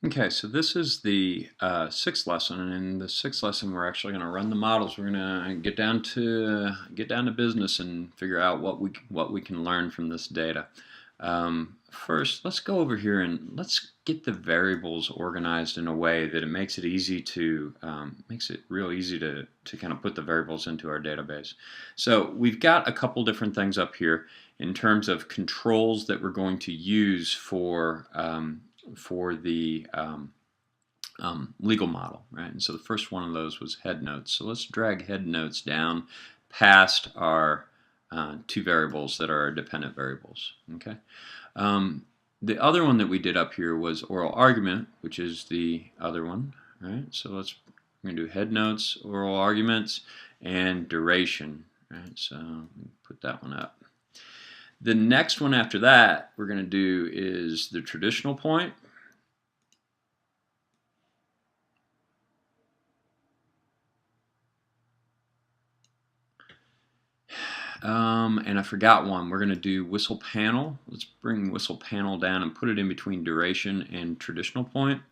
Okay, so this is the sixth lesson, and in the sixth lesson we're actually going to run the models. We're going to get down to business and figure out what we can learn from this data. First, let's go over here and let's get the variables organized in a way that it makes it easy to real easy to kind of put the variables into our database. So we've got a couple different things up here in terms of controls that we're going to use for the legal model, right? And so the first one of those was head notes. So let's drag head notes down past our two variables that are our dependent variables. Okay. The other one that we did up here was oral argument, which is the other one, right? So we're going to do head notes, oral arguments, and duration, right? So put that one up. The next one after that we're going to do is the traditional point. And I forgot one. We're going to do whistle panel. Let's bring whistle panel down and put it in between duration and traditional point.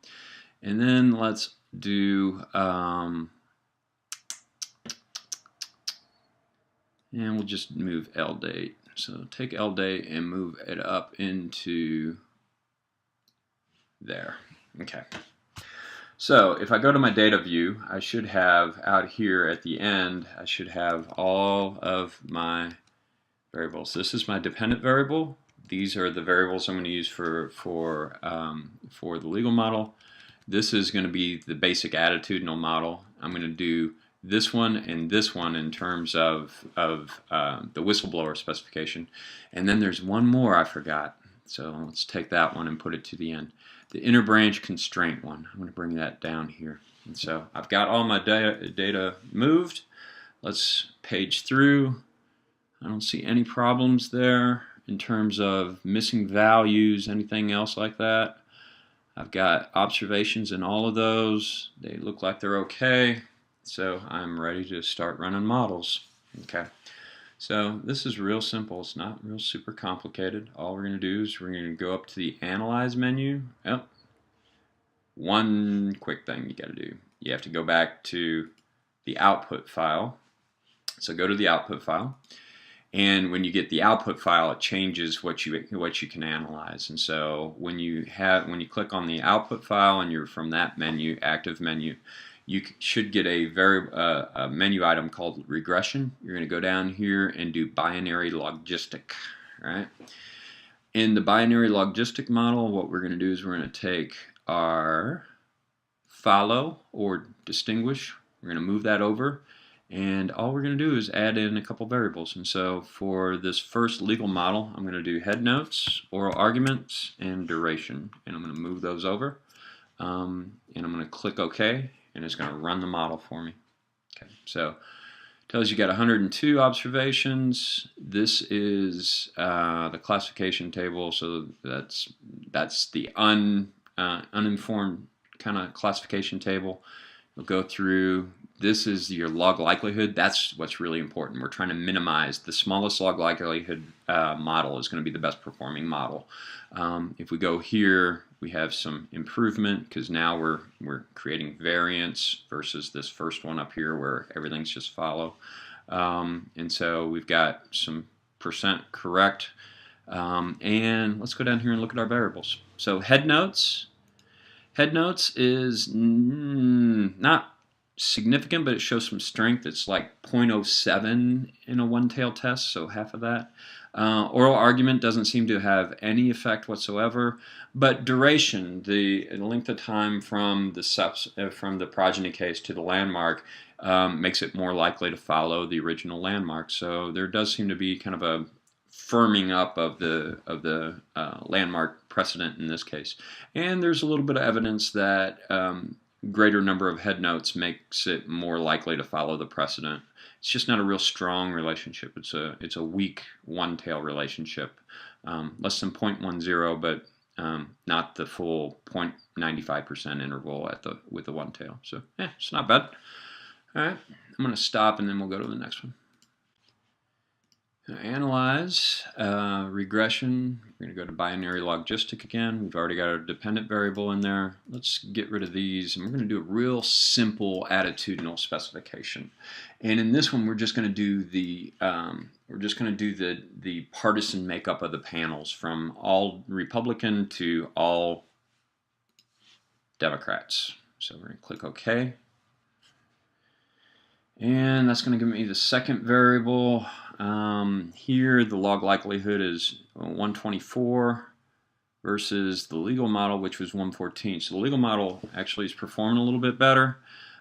And then let's do, and we'll just move L date. So take L date and move it up into there. Okay. So if I go to my data view, I should have out here at the end, I should have all of my variables. This is my dependent variable. These are the variables I'm going to use for the legal model. This is going to be the basic attitudinal model. I'm going to do this one and this one in terms of the whistleblower specification. And then there's one more I forgot. So let's take that one and put it to the end. The inner branch constraint one. I'm going to bring that down here. And so I've got all my data moved. Let's page through. I don't see any problems there in terms of missing values, anything else like that. I've got observations in all of those. They look like they're okay. So I'm ready to start running models. Okay. So this is real simple. It's not real super complicated. All we're going to do is we're going to go up to the Analyze menu. Oh, one quick thing you got to do. You have to go back to the output file. So go to the output file. And when you get the output file, it changes what you can analyze. And so when you click on the output file and you're from that menu, active menu, you should get a menu item called regression. You're going to go down here and do binary logistic, right? In the binary logistic model, what we're going to do is we're going to take our follow or distinguish. We're going to move that over. And all we're going to do is add in a couple variables. And so for this first legal model, I'm going to do head notes, oral arguments, and duration. And I'm going to move those over. And I'm going to click OK, and it's going to run the model for me. Okay, so it tells you got 102 observations. This is the classification table. So that's the uninformed kind of classification table. We'll go through. This is your log likelihood. That's what's really important. We're trying to minimize the smallest log likelihood model is going to be the best performing model. If we go here, we have some improvement because now we're creating variance versus this first one up here where everything's just follow. And so we've got some percent correct. And let's go down here and look at our variables. So head notes. Head notes is not significant, but it shows some strength. It's like 0.07 in a one-tail test, so half of that. Oral argument doesn't seem to have any effect whatsoever, but duration, the length of time from the progeny case to the landmark, makes it more likely to follow the original landmark. So there does seem to be kind of a firming up of the landmark precedent in this case. And there's a little bit of evidence that greater number of head notes makes it more likely to follow the precedent. It's just not a real strong relationship. It's a weak one-tail relationship, less than 0.10, but not the full 0.95% interval with the one tail. So it's not bad. All right, I'm going to stop and then we'll go to the next one. Analyze regression. We're going to go to binary logistic again. We've already got our dependent variable in there. Let's get rid of these, and we're going to do a real simple attitudinal specification. And in this one, we're just going to do the partisan makeup of the panels from all Republican to all Democrats. So we're going to click OK. And that's going to give me the second variable. Here the log likelihood is 124 versus the legal model, which was 114. So the legal model actually is performing a little bit better.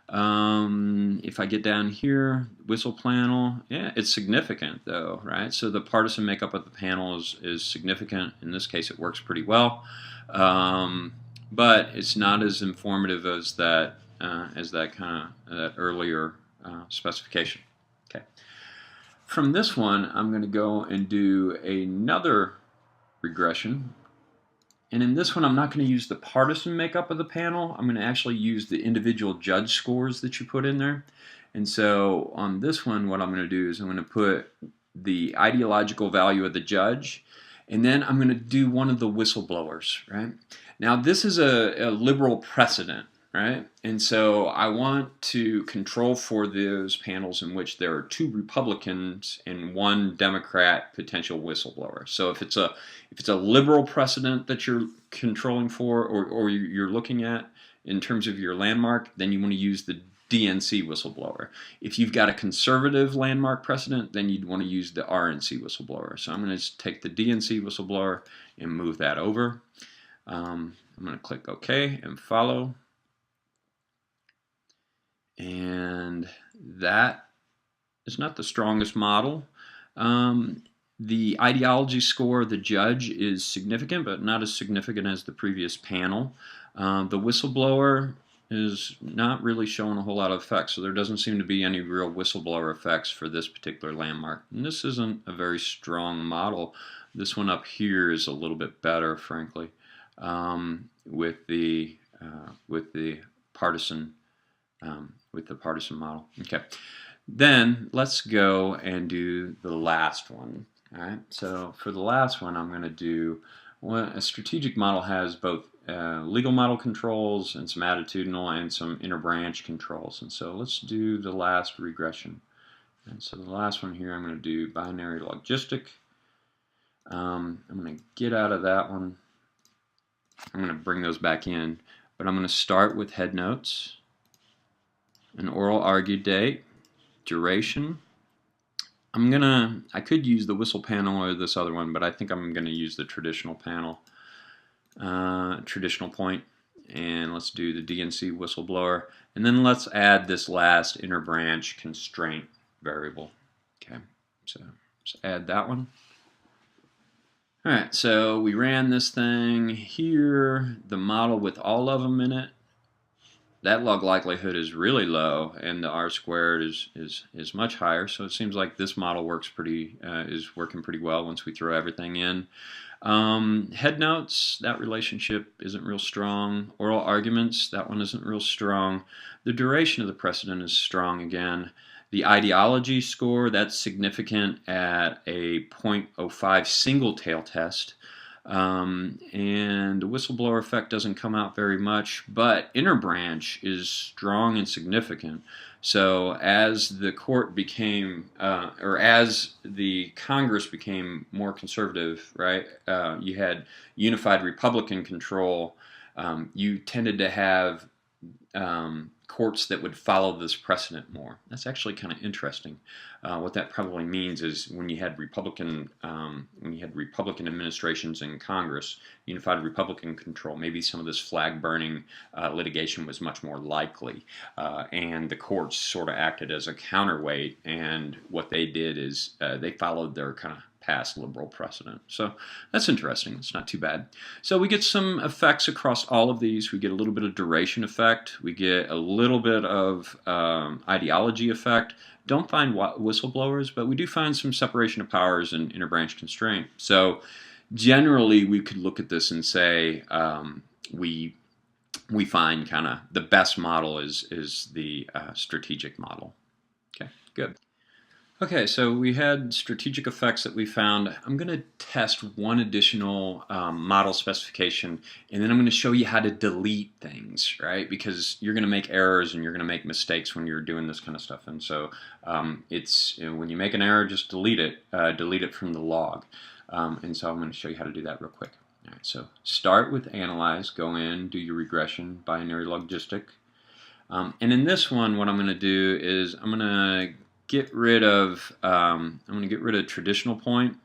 If I get down here, whistle panel, yeah, it's significant though, right? So the partisan makeup of the panel is significant. In this case, it works pretty well, but it's not as informative as that earlier specification. Okay. From this one, I'm going to go and do another regression. And in this one, I'm not going to use the partisan makeup of the panel. I'm going to actually use the individual judge scores that you put in there. And so on this one, what I'm going to do is I'm going to put the ideological value of the judge, and then I'm going to do one of the whistleblowers, right? Now, this is a liberal precedent, right? And so I want to control for those panels in which there are 2 Republicans and 1 Democrat potential whistleblower. So if it's a liberal precedent that you're controlling for, or you're looking at in terms of your landmark, then you want to use the DNC whistleblower. If you've got a conservative landmark precedent, then you'd want to use the RNC whistleblower. So I'm going to take the DNC whistleblower and move that over. I'm going to click OK and follow. And that is not the strongest model. The ideology score of the judge is significant, but not as significant as the previous panel. The whistleblower is not really showing a whole lot of effects, so there doesn't seem to be any real whistleblower effects for this particular landmark. And this isn't a very strong model. This one up here is a little bit better, frankly, with the partisan model. Okay, then let's go and do the last one. All right, so for the last one, I'm going to do a strategic model has both legal model controls and some attitudinal and some inner branch controls. And so let's do the last regression. And so the last one here, I'm going to do binary logistic. I'm going to get out of that one. I'm going to bring those back in, but I'm going to start with head notes, an oral argued date, duration. I could use the whistle panel or this other one, but I think I'm going to use the traditional panel, traditional point, and let's do the DNC whistleblower, and then let's add this last inner branch constraint variable. Okay, so let's add that one. All right, so we ran this thing here, the model with all of them in it. That log likelihood is really low, and the R squared is much higher. So it seems like this model is working pretty well once we throw everything in. Head notes, that relationship isn't real strong. Oral arguments, that one isn't real strong. The duration of the precedent is strong again. The ideology score, that's significant at a 0.05 single tail test. And the whistleblower effect doesn't come out very much, but inner branch is strong and significant. So as the court became, or as the Congress became more conservative, right, you had unified Republican control, you tended to have courts that would follow this precedent more. That's actually kind of interesting. What that probably means is when you had Republican administrations in Congress, unified Republican control, maybe some of this flag burning litigation was much more likely, and the courts sort of acted as a counterweight. And what they did is they followed their kind of past liberal precedent. So that's interesting. It's not too bad. So we get some effects across all of these. We get a little bit of duration effect. We get a little bit of ideology effect. Don't find whistleblowers, but we do find some separation of powers and inner branch constraint. So generally, we could look at this and say we find kind of the best model is the strategic model. Okay, good. Okay, so we had strategic effects that we found. I'm going to test one additional model specification, and then I'm going to show you how to delete things, right? Because you're going to make errors and you're going to make mistakes when you're doing this kind of stuff. And so when you make an error, just delete it from the log. And so I'm going to show you how to do that real quick. All right, so start with analyze, go in, do your regression, binary logistic. And in this one, what I'm going to do is I'm going to get rid of traditional point,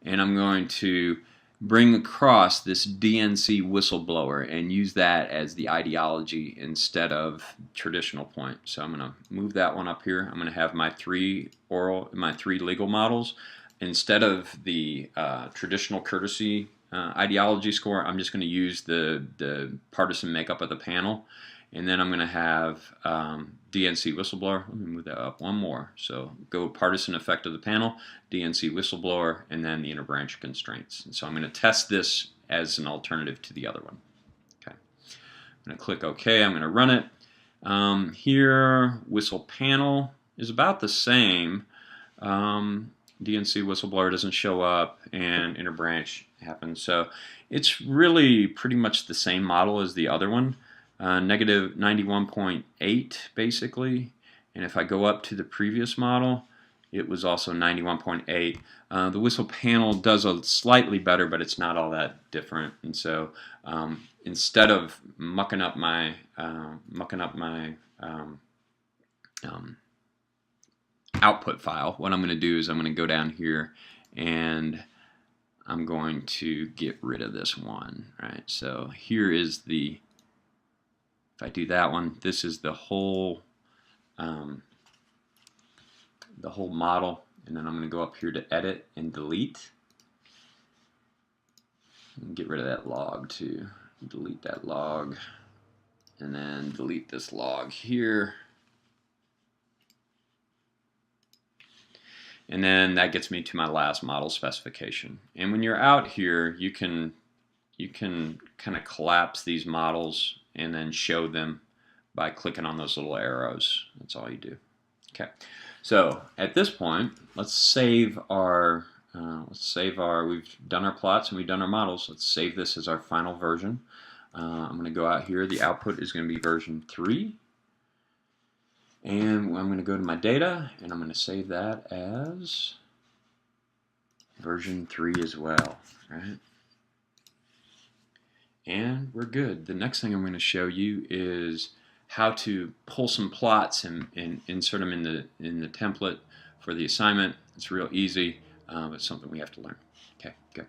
and I'm going to bring across this DNC whistleblower and use that as the ideology instead of traditional point. So I'm going to move that one up here. I'm going to have my three legal models. Instead of the traditional courtesy ideology score, I'm just going to use the partisan makeup of the panel. And then I'm going to have DNC whistleblower. Let me move that up one more. So go partisan effect of the panel, DNC whistleblower, and then the interbranch constraints. And so I'm going to test this as an alternative to the other one. Okay. I'm going to click OK. I'm going to run it. Here, whistle panel is about the same. DNC whistleblower doesn't show up, and interbranch happens. So it's really pretty much the same model as the other one. Negative 91.8 basically, and if I go up to the previous model, it was also 91.8. The whistle panel does a slightly better, but it's not all that different. And so instead of mucking up my output file, what I'm going to do is I'm going to go down here and I'm going to get rid of this one. Right. So here is the. If I do that one, this is the whole model, and then I'm going to go up here to edit and delete, and get rid of that log too. Delete that log, and then delete this log here, and then that gets me to my last model specification. And when you're out here, you can kind of collapse these models and then show them by clicking on those little arrows. That's all you do. Okay. So at this point, let's save our. We've done our plots and we've done our models. Let's save this as our final version. I'm going to go out here. The output is going to be version 3, and I'm going to go to my data and I'm going to save that as version 3 as well. Right. And we're good. The next thing I'm going to show you is how to pull some plots and insert them in the template for the assignment. It's real easy, but it's something we have to learn. Okay, good.